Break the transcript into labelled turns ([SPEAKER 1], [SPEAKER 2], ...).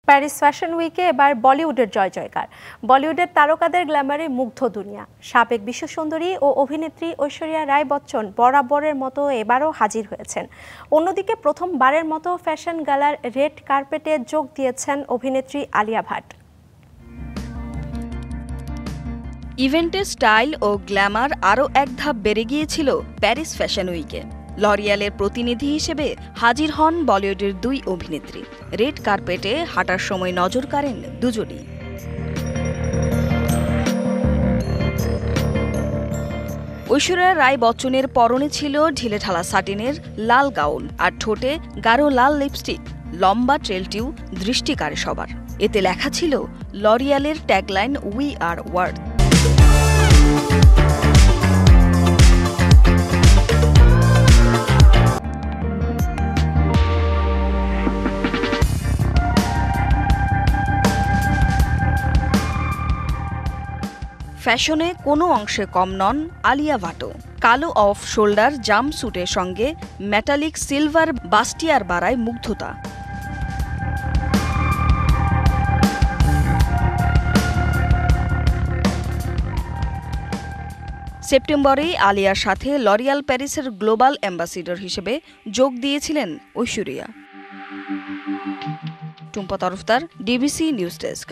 [SPEAKER 1] Paris fashion উইকে এবার বলিউডের জয়জয়কার। বলিউডের তারকাদের গ্ল্যামারে মুগ্ধ দুনিয়া। সাবেক বিশ্বসুন্দরী ও অভিনেত্রী ঐশ্বরিয়া রায় বচ্চন বরাবরের মতো এবারও হাজির হয়েছেন। অন্যদিকে প্রথমবারের মতো ফ্যাশন গালার রেড কার্পেটে যোগ দিয়েছেন অভিনেত্রী আলিয়া ভাট।
[SPEAKER 2] ইভেন্টের স্টাইল ও গ্ল্যামার আরও এক ধাপ বেড়ে গিয়েছিল প্যারিস ফ্যাশন উইকে। লরিয়ালের প্রতিনিধি হিসেবে হাজির হন বলিউডের দুই অভিনেত্রী। রেড কার্পেটে হাঁটার সময় নজর কাড়েন দুজনই। ঐশ্বরিয়া রায় বচ্চনের পরনে ছিল ঢিলেঢালা সাটিনের লাল গাউন আর ঠোঁটে গাঢ় লাল লিপস্টিক। লম্বা ট্রেলটিও দৃষ্টি কাড়ে সবার। এতে লেখা ছিল লরিয়ালের ট্যাগলাইন উই আর ওয়ার্থ। ফ্যাশনে কোনো অংশে কম নন আলিয়া ভাটও। কালো অফ শোল্ডার জাম্প স্যুটের সঙ্গে মেটালিক সিলভার বাস্টিয়ার বাড়ায় মুগ্ধতা। সেপ্টেম্বরেই আলিয়ার সাথে লরিয়াল প্যারিসের গ্লোবাল অ্যাম্বাসিডর হিসেবে যোগ দিয়েছিলেন Aishwarya. Tumpa Tarafdar, DBC news desk.